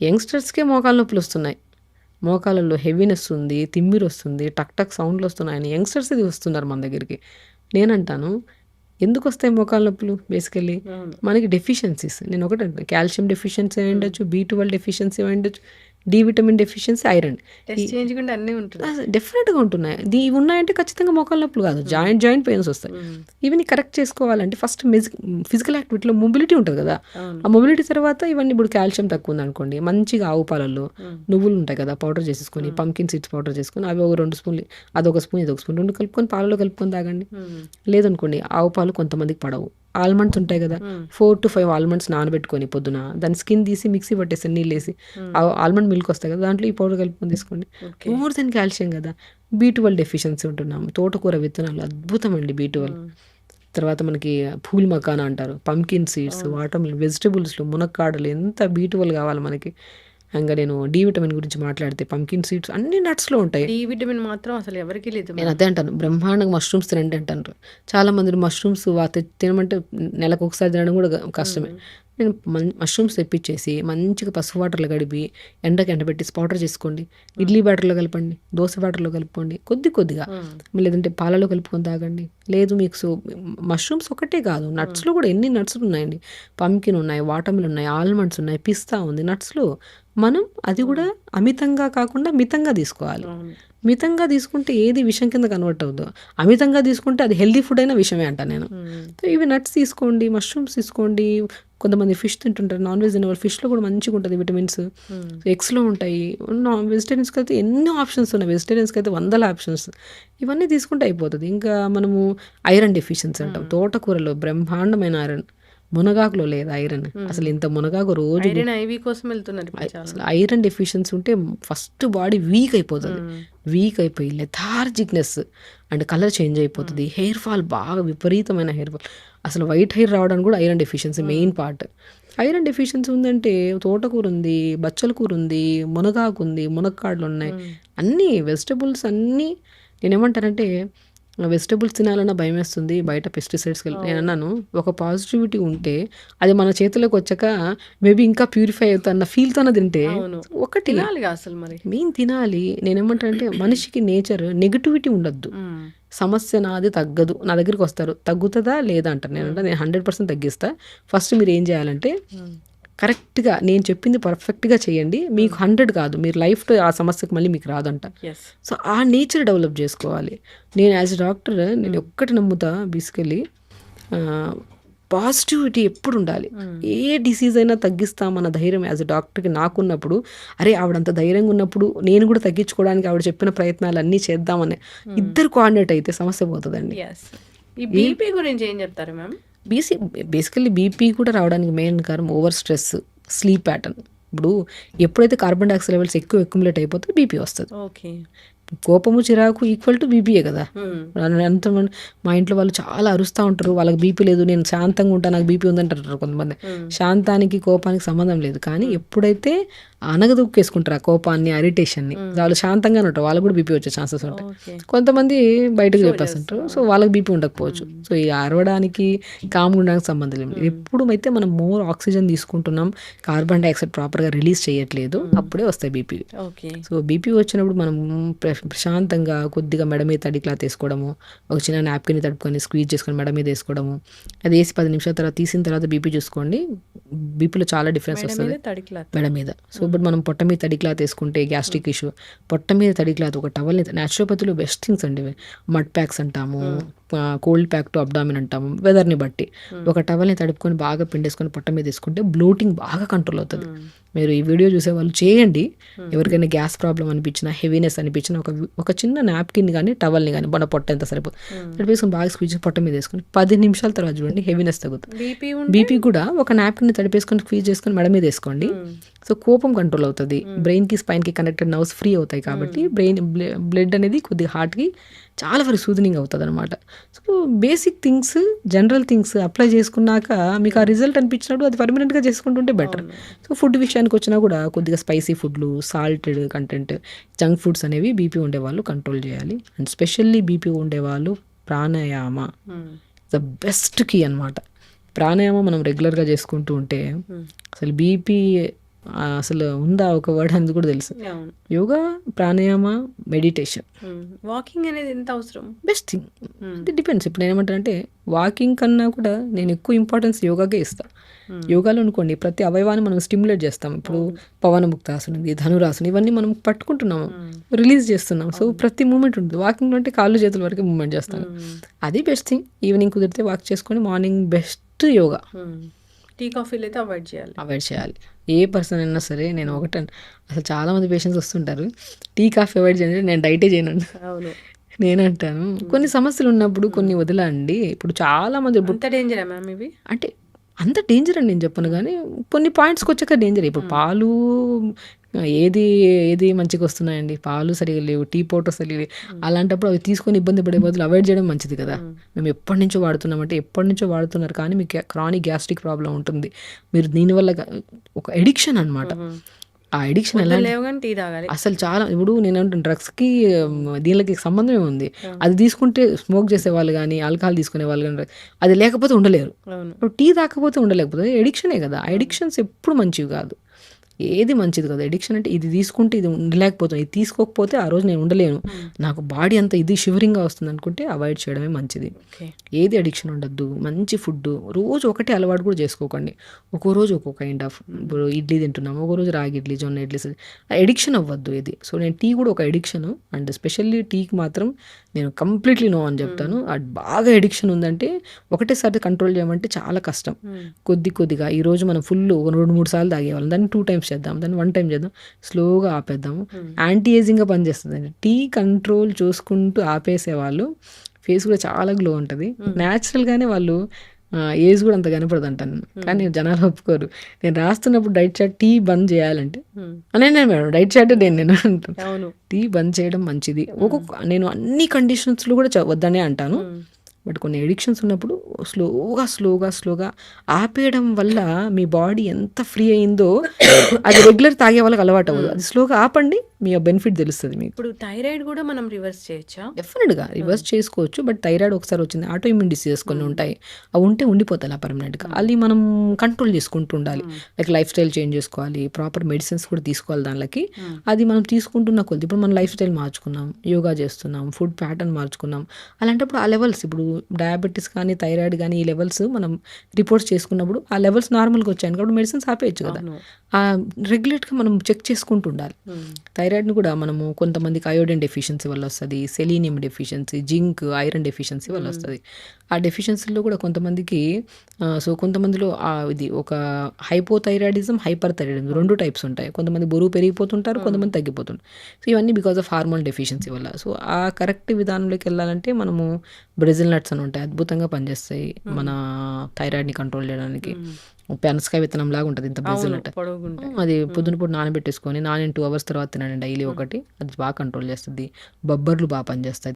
యంగ్‌స్టర్స్‌కే మోకాళ్ళ నొప్పులొస్తున్నాయి. మోకాళ్ళలో హెవీనెస్ ఉంది, తిమ్మిరొస్తుంది, టక్ టక్ సౌండ్‌లొస్తున్నాయని యంగ్‌స్టర్స్ ఇది వస్తున్నారు మన దగ్గరికి. నేనంటాను, ఎందుకొస్తాయి మోకాళ్ళ నొప్పులు బేసికల్లీ? అవును. మనకి డెఫిషియన్సీస్. నేనొకటే అంటున్నా, కాల్షియం డెఫిషియన్సీ హ్మ్. అయ్యుండొచ్చు, బి12 డెఫిషియన్సీ అయ్యుండొచ్చు, డి విటమిన్ డెఫిషియన్సీ, ఐరన్. ఈ టెస్ట్ చేయించుకుంటే అన్నీ ఉంటున్నాయి. డెఫినెట్‌గా ఉంటున్నాయి. ఇవి ఉన్నాయంటే ఖచ్చితంగా మోకాళ్ళ నొప్పులు కాదు. హ్మ్. జాయింట్ పెయిన్స్ వస్తాయి. హ్మ్. ఇవన్నీ కరెక్ట్ చేసుకోవాలంటే ఫస్ట్ ఫిజికల్ యాక్టివిటీలో మొబిలిటీ ఉంటది కదా! అవును. ఆ మొబిలిటీ తర్వాత ఇవన్నీ ఇప్పుడు కాల్షియం తక్కువుందనుకోండి, మంచిగా ఆవు పాలల్లో హ్మ్. నువ్వులుంటాయి కదా! పౌడర్ చేసేసుకొని, హ్మ్. పంకిన్ సీడ్స్ పౌడర్ చేసుకొని, అవి ఒక 2 స్పూన్లు, అదొక స్పూన్, ఇదొక స్పూన్ 2 కలుపుకొని పాలలో కలుపుకొని తాగండి. హ్మ్. లేదనుకోండి, ఆవు పాలు కొంతమందికి పడవు. ఆల్మండ్స్ ఉంటాయి కదా! హ్మ్. 4-5 ఆల్మండ్స్ నానబెట్టుకొని పొద్దున, దాని స్కిన్ తీసి మిక్సీ పట్టేసి నీళ్ళేసి, హ్మ్. ఆల్మండ్ మిల్క్ వస్తాయి కదా! దాంట్లో ఈ పౌడర్ కలుపుకొని తీసుకోండి. ఓకే. మోర్ దెన్ కాల్షియం కదా! బి12 డెఫిషియన్సీ ఉంటున్నాం. తోటకూర విత్తనాలు అద్భుతమండి బి12. హ్మ్. తర్వాత మనకి పూల్ మకానా అంటారు. పంకిన్ సీడ్స్, అవును. వాటర్ మిలన్, వెజిటబుల్స్‌లో మునక్కాడలు ఎంత బి12 కావాలి మనకి. ఇంగ నేను డి విటమిన్ గురించి మాట్లాడితే పంకిన్ సీడ్స్ అన్ని నట్స్‌లో ఉంటాయి. డి విటమిన్ మాత్రం అసలు ఎవరికీ లేదు నేను మ్యామ్. అదే అంటాను. బ్రహ్మాండంగా మష్రూమ్స్ తినండి అంటాను. చాలామంది మష్రూమ్స్ తినమంటే నెలకొకసారి తినడం కూడా కష్టమే. హ్మ్. నేను మష్రూమ్స్ తెప్పించేసి మంచిగా పసుపు వాటర్‌లో కడిగి ఎండబెట్టి పౌడర్ చేసుకోండి. హ్మ్. ఇడ్లీ బ్యాటర్‌లో కలపండి. దోస బ్యాటర్‌లో కలుపుకోండి. కొద్దిగా. హ్మ్. లేదంటే పాలలో కలుపుకొని తాగండి. లేదు మీకు మష్రూమ్స్ ఒకటే కాదు, హ్మ్. నట్స్‌లో కూడా ఎన్ని నట్స్ ఉన్నాయండి. పంకిన్ ఉన్నాయి, వాటర్‌మిలన్ ఉన్నాయి, ఆల్మండ్స్ ఉన్నాయి, పిస్తా ఉంది. నట్స్‌లో మనం అది కూడా హ్మ్. అమితంగా కాకుండా మితంగా తీసుకోవాలి. అవును. మితంగా తీసుకుంటే ఏది విషం కింద కన్వర్ట్ అవ్వదు. అమితంగా తీసుకుంటే అది హెల్తీ ఫుడ్ అయినా విషమే అంటా నేను. హ్మ్. సో, ఇవి నట్స్ తీసుకోండి, మష్రూమ్స్ తీసుకోండి. కొంతమంది ఫిష్ తింటుంటారు. నాన్ వెజ్ తినేవాళ్ళు ఫిష్‌లో కూడా మంచిగుంటది విటమిన్స్. హ్మ్. ఎగ్స్‌లో ఉంటాయి. వెజిటేరియన్స్‌కైతే ఎన్నో ఆప్షన్స్ ఉన్నాయి. వెజిటేరియన్స్‌కైతే వందల ఆప్షన్స్. ఇవన్నీ తీసుకుంటే అయిపోతది. ఇంకా మనము ఐరన్ డెఫిషియన్సీ అంటాం. హ్మ్. తోటకూరలో బ్రహ్మాండమైన ఐరన్. మునగాకులో లేదు ఐరన్. అసలు హ్మ్. ఇంత మునగాకు రోజు ఐరన్, ఐవీ కోసం వెళ్తున్నారు ఇప్పుడు చాలా అసలు మంది. ఐరన్ డెఫిషియన్సీ ఉంటే ఫస్ట్ బాడీ వీక్ అయిపోతది. హ్మ్. వీక్ అయిపోయి లెథార్జిక్‌నెస్ అండ్ కలర్ చేంజ్ హ్మ్. అయిపోతది. హెయిర్ ఫాల్ బాగా విపరీతమైన హెయిర్ ఫాల్. అసలు వైట్ హెయిర్ రావడానికి కూడా ఐరన్ డెఫిషియన్సీ హ్మ్. Main part. ఐరన్ డెఫిషియన్సీ ఉందంటే తోటకూర ఉంది, బచ్చల కూర ఉంది, మునగాకు ఉంది, మునక్కాడలున్నాయి. హ్మ్. అన్నీ వెజిటబుల్స్ అన్నీ నేనేమంటానంటే వెజిటబుల్స్ తినాలన్నా భయమేస్తుంది. బయట పెస్టిసైడ్స్‌కెళ్ళి అవును. నేనన్నాను, ఒక పాజిటివిటీ ఉంటే అది మన చేతిలోకి వచ్చాక మేబీ ఇంకా ప్యూరిఫై అవుతాన్న ఫీల్‌తోనే తింటే అవును. ఒకటి తినాలిగా అసలు మరి. మెయిన్ తినాలి. నేనేమంటానంటే మనిషికి నేచర్ నెగటివిటీ ఉండొద్దు. హ్మ్. సమస్య నాది తగ్గదు. నా దగ్గరికొస్తారు. తగ్గుతదా? లేదా? అంటారు. హ్మ్. నేను 100% తగ్గిస్తా. ఫస్ట్ మీరేం జేయాలంటే హ్మ్. కరెక్ట్‌గా నేను చెప్పింది పర్ఫెక్ట్‌గా చేయండి. మీకు హ్మ్. 100 కాదు. మీరు లైఫ్‌లో ఆ సమస్యకి మళ్ళీ మీకు రాదంట. యెస్. సో, ఆ నేచర్ డెవలప్ జేసుకోవాలి. నేను యాస్ ఎ డాక్టర్ నేను హ్మ్. ఒక్కటి నమ్ముతా బేసికల్లీ ఆహ్, పాజిటివిటీ ఎప్పుడుండాలి. హ్మ్. ఏ డిసీజ్ అయినా తగ్గిస్తామన్న ధైర్యం యాస్ ఎ డాక్టర్‌కి నాకున్నప్పుడు, అరే! ఆవిడంత ధైర్యంగా ఉన్నప్పుడు నేను గూడా తగ్గించుకోవడానికి ఆవిడ చెప్పిన ప్రయత్నాలన్నీ చేద్దామని హ్మ్. ఇద్దరు కోఆర్డినేట్ అయితే సమస్య పోతదండి. యెస్. ఈ ఏ బీపీ గురించి ఏం చెప్తారు మ్యామ్? బీసీ బేసికల్లీ బీపీ కూడా రావడానికి మెయిన్ కారణం ఓవర్ స్ట్రెస్, స్లీప్ ప్యాటర్న్. ఇప్పుడు ఎప్పుడైతే కార్బన్ డయాక్సైడ్ లెవెల్స్ ఎక్కువ అక్యుములేట్ అయిపోతే బీపీ వస్తది. ఓకే. కోపము, చిరాకు ఈక్వల్ టు బీపీయే కదా! హ్మ్. ఎంతమంది మా ఇంట్లో వాళ్ళు చాలా అరుస్తా ఉంటారు. వాళ్ళకి బీపీ లేదు. నేను శాంతంగా ఉంటా. నాకు బీపీ ఉందంటారు కొంతమంది. హ్మ్. శాంతానికి, కోపానికి సంబంధం లేదు. కానీ హ్మ్. ఎప్పుడైతే అణగదొక్కేసుకుంటారు ఆ కోపాన్ని, అరిటేషన్‌ని, హ్మ్. వాళ్ళు శాంతంగానే ఉంటారు. వాళ్ళకి కూడా బీపీ వచ్చే ఛాన్సెస్ ఉంటాయి. ఓకే. కొంతమంది బయటకు షో చెప్పేస్తుంటారు. చేస్తారు. సో, అవును. వాళ్ళకి బీపీ ఉండకపోవచ్చు. హ్మ్. సో, ఈ అరవడానికి, కామ్‌గా ఉండడానికి సంబంధం లేదు. హ్మ్. ఎప్పుడైతే మనం మోర్ ఆక్సిజన్ తీసుకుంటున్నాం, కార్బన్ డయాక్సైడ్ ప్రాపర్‌గా రిలీజ్ చేయట్లేదు, హ్మ్. అప్పుడే వస్తాయి బీపీ. ఓకే. సో, బీపీ వచ్చినప్పుడు మనం ప్రశాంతంగా కొద్దిగా మెడ మీద తడి క్లాత్ ఏసుకోవడము, ఒక చిన్న నాప్కిన్‌ని తడుపుకొని స్క్వీజ్ చేసుకొని మెడ మీద ఏసుకోవడము. అది ఏసి 10 నిమిషాల తర్వాత తీసిన తర్వాత బీపీ చూసుకోండి. బీపీలో చాలా డిఫరెన్స్ మెడ మీద వస్తది. తడి క్లాత్. మెడ మీద. సో, హ్మ్. ఇప్పుడు మనం పొట్ట మీద తడి క్లాత్ ఏసుకుంటే హ్మ్. Gastric issue. పొట్ట మీద తడి క్లాత్ ఒక టవల్‌ని న్యాచురోపతిలో బెస్ట్ థింగ్స్ అండి ఇవి. మడ్ ప్యాక్స్ అంటాము. హ్మ్. కోల్డ్ ప్యాక్ టు అబ్డామిన్ అంటాము. వెదర్‌ని బట్టి. హ్మ్. ఒక టవల్‌ని తడుపుకొని బాగా పిండేసుకొని పొట్ట మీద ఏసుకుంటే బ్లోటింగ్ బాగా కంట్రోల్ అవుతది. హ్మ్. మీరు ఈ వీడియో చూసేవాళ్ళు చేయండి. హ్మ్. ఎవరికైనా గ్యాస్ ప్రాబ్లమ్ అనిపించినా, హెవీనెస్ అనిపించినా ఒక చిన్న నాప్కిన్ గానీ, టవల్‌ని గానీ మన పొట్ట ఎంత సరిపోతుంది. హ్మ్. తడిపేసుకొని బాగా స్క్వీజ్ చేసి పొట్ట మీద ఏసుకొని 10 నిమిషాల తర్వాత చూడండి హెవీనెస్ తగ్గుతది. బీపీ ఉంటే బీపీ కూడా ఒక నాప్కిన్‌ని తడిపేసుకొని స్క్వీజ్ చేసుకొని మెడ మీద ఏసుకోండి. హ్మ్. సో, కోపం కంట్రోల్ అవుతది. హ్మ్. బ్రెయిన్‌కి, స్పైన్‌కి కనెక్టెడ్ నర్వ్స్ ఫ్రీ అవుతాయి కాబట్టి హ్మ్. బ్లడ్ అనేది కొద్దిగా హార్ట్‌కి చాలా వరకు సూదనింగ్ అవుతదనమాట. So, basic things, general things apply చేసుకున్నాక మీకు ఆ హ్మ్. రిజల్ట్ అనిపించినప్పుడు అది పర్మనెంట్‌గా చేసుకుంటుంటే బెటర్. అవును. సో, ఫుడ్ విషయానికొచ్చినా కూడా కొద్దిగా స్పైసీ ఫుడ్‌లు, సాల్టెడ్ కంటెంట్, జంక్ ఫుడ్స్ అనేవి బీపీ ఉండేవాళ్ళు కంట్రోల్ చేయాలి. అండ్ స్పెషల్లీ బీపీ ఉండేవాళ్ళు ప్రాణాయామ హ్మ్. ద బెస్ట్ కీ అనమాట. ప్రాణాయామం మనం రెగ్యులర్గా చేసుకుంటూ ఉంటే అసలు బీపీ అసలు ఉందా ఒక వర్డ్ అని కూడా తెలుసు. అవును. యోగా, ప్రాణాయామ, మెడిటేషన్ వాకింగ్ అనేది ఎంత అవసరం? Best thing. అది డిపెండ్స్. ఇప్పుడు నేను ఏమంటానంటే వాకింగ్ కన్నా కూడా నేను ఎక్కువ ఇంపార్టెన్స్ యోగాకే ఇస్తాను. యోగాలో అనుకోండి ప్రతి అవయవాన్ని మనం స్టిమ్యులేట్ చేస్తాం. ఇప్పుడు పవన ముక్తాసనం ఉంది, ధనురాసనం, ఇవన్నీ మనం పట్టుకుంటున్నాము, రిలీజ్ చేస్తున్నాం. సో ప్రతి మూమెంట్ ఉంటుంది. వాకింగ్ అంటే కాళ్ళు చేతుల వరకు మూమెంట్ చేస్తాను. అది బెస్ట్ థింగ్. ఈవినింగ్ కుదిరితే వాక్ చేసుకొని మార్నింగ్ బెస్ట్ యోగా. టీ కాఫీలు అయితే అవాయిడ్ చేయాలి. ఏ పర్సన్ అయినా సరే. నేను ఒకటే అసలు చాలా మంది పేషెంట్స్ వస్తుంటారు, టీ కాఫీ అవాయిడ్ చేయండి, నేను డైటే చేయనండి. అవును. నేనంటాను కొన్ని సమస్యలు ఉన్నప్పుడు కొన్ని వదిలండి. ఇప్పుడు చాలా మంది అంత డేంజరా మ్యామ్ ఇవి? అంటే అంత డేంజర్ అని నేను చెప్పను, కానీ కొన్ని పాయింట్స్కి వచ్చాక డేంజర్. ఇప్పుడు పాలు ఏది ఏది మంచిగా వస్తున్నాయండి, పాలు సరిగా లేవు, టీ పౌడర్ సరిగా లేవు. అలాంటప్పుడు అవి తీసుకొని ఇబ్బంది పడే బదులు అవాయిడ్ చేయడం మంచిది కదా. మేము ఎప్పటి నుంచో వాడుతున్నామంటే ఎప్పటి నుంచో వాడుతున్నారు, కానీ మీకు క్రానిక్ గ్యాస్ట్రిక్ ప్రాబ్లం ఉంటుంది. మీరు దీనివల్ల ఒక ఎడిక్షన్ అనమాట. ఆ ఎడిక్షన్ ఎలా లేవగానే టీ తాగాలి. అసలు చాలా ఇప్పుడు నేను డ్రగ్స్కి దీనికి సంబంధం ఏముంది. అది తీసుకుంటే స్మోక్ చేసే వాళ్ళు కానీ ఆల్కహాల్ తీసుకునే వాళ్ళు కానీ అది లేకపోతే ఉండలేరు. ఇప్పుడు టీ తాకపోతే ఉండలేకపోతే ఎడిక్షనే కదా. ఆ ఎడిక్షన్స్ ఎప్పుడు మంచివి కాదు, ఏది మంచిది కదా. ఎడిక్షన్ అంటే ఇది తీసుకుంటే ఇది ఉండలేకపోతాను, ఇది తీసుకోకపోతే ఆ రోజు నేను ఉండలేను, నాకు బాడీ అంతా ఇది షివరింగ్గా వస్తుంది అనుకుంటే అవాయిడ్ చేయడమే మంచిది. ఏది అడిక్షన్ ఉండద్దు. మంచి ఫుడ్ రోజు ఒకటే అలవాటు కూడా చేసుకోకండి. ఒక్కో రోజు ఒక్కో కైండ్ ఆఫ్. ఇప్పుడు ఇడ్లీ తింటున్నాము, ఒక రోజు రాగి ఇడ్లీ, జొన్న ఇడ్లీ, ఎడిక్షన్ అవ్వద్దు ఇది. సో నేను టీ కూడా ఒక ఎడిక్షన్, అండ్ స్పెషల్లీ టీకి మాత్రం నేను కంప్లీట్లీ నో అని చెప్తాను. అది బాగా ఎడిక్షన్ ఉందంటే ఒకటేసారి కంట్రోల్ చేయమంటే చాలా కష్టం. కొద్దిగా ఈరోజు మనం ఫుల్ 2-3 సార్లు తాగేవాళ్ళం, దాన్ని 2 టైమ్స్ చేద్దాం, దాన్ని 1 టైం చేద్దాం, స్లోగా ఆపేద్దాము. యాంటీ ఏజింగ్గా పనిచేస్తుంది అండి. టీ కంట్రోల్ చూసుకుంటూ ఆపేసే వాళ్ళు ఫేస్ కూడా చాలా గ్లో ఉంటుంది. న్యాచురల్గానే వాళ్ళు ఏజ్ కూడా అంత కనపడదు అంటాను, కానీ జనాలు ఒప్పుకోరు. నేను రాస్తున్నప్పుడు డైట్ చార్ట్ టీ బంద్ చేయాలంటే నేను మేడం డైట్ చార్ట్ నేను అంటాను. టీ బంద్ చేయడం మంచిది. నేను అన్ని కండిషన్స్లో కూడా వద్దనే అంటాను. బట్ కొన్ని ఎడిక్షన్స్ ఉన్నప్పుడు స్లోగా ఆపేయడం వల్ల మీ బాడీ ఎంత ఫ్రీ అయిందో అది రెగ్యులర్ తాగే వాళ్ళకి అలవాటు అవ్వదు. అది స్లోగా ఆపండి, మీ బెనిఫిట్ తెలుస్తుంది మీకు. ఇప్పుడు థైరాయిడ్ కూడా మనం రివర్స్ చేయొచ్చా? డెఫినెట్గా రివర్స్ చేసుకోవచ్చు. బట్ థైరాయిడ్ ఒకసారి వచ్చింది, ఆటో ఇమ్యూన్ డిసీజెస్ కొన్ని ఉంటాయి, అవి ఉంటే ఉండిపోతాయి పర్మనెంట్గా. అది మనం కంట్రోల్ చేసుకుంటూ ఉండాలి. లైక్ లైఫ్ స్టైల్ చేంజ్ చేసుకోవాలి, ప్రాపర్ మెడిసిన్స్ కూడా తీసుకోవాలి దానికి. అది మనం తీసుకుంటున్న కొద్ది ఇప్పుడు మనం లైఫ్ స్టైల్ మార్చుకున్నాం, యోగా చేస్తున్నాం, ఫుడ్ ప్యాటర్న్ మార్చుకున్నాం, అలాంటప్పుడు ఆ లెవెల్స్ ఇప్పుడు డయాబెటీస్ కానీ థైరాయిడ్ కానీ ఈ లెవెల్స్ మనం రిపోర్ట్స్ చేసుకున్నప్పుడు ఆ లెవెల్స్ నార్మల్గా వచ్చాయి కాబట్టి మెడిసిన్స్ ఆపేయచ్చు కదా. రెగ్యులేట్గా మనం చెక్ చేసుకుంటూ ఉండాలి. థైరాయిడ్ని కూడా మనము కొంతమందికి అయోడిన్ డెఫిషియన్సీ వల్ల వస్తుంది, selenium deficiency, zinc, iron deficiency వల్ల వస్తుంది. ఆ డెఫిషియన్సీలో కూడా కొంతమందికి కొంతమందిలో ఇది ఒక హైపోథైరాయిడిజం, హైపర్ థైరాయిడిజం 2 టైప్స్ ఉంటాయి. కొంతమంది బరువు పెరిగిపోతుంటారు, కొంతమంది తగ్గిపోతుంటారు. సో ఇవన్నీ బికాజ్ ఆఫ్ హార్మోన్ డెఫిషియన్సీ వల్ల. సో ఆ కరెక్ట్ విధానంలోకి వెళ్ళాలంటే మనము బ్రెజిల్ నట్స్ అని ఉంటాయి, అద్భుతంగా పనిచేస్తాయి మన థైరాయిడ్ని కంట్రోల్ చేయడానికి. పెనసకాయ విత్తనం లాగా ఉంటుంది ఇంత బ్రెజిల్ నట్, అది పొద్దున నానబెట్టేసుకొని 2 hours తర్వాత తినండి డైలీ ఒకటి, అది బాగా కంట్రోల్ చేస్తుంది. బొబ్బర్లు బాగా పనిచేస్తాయి.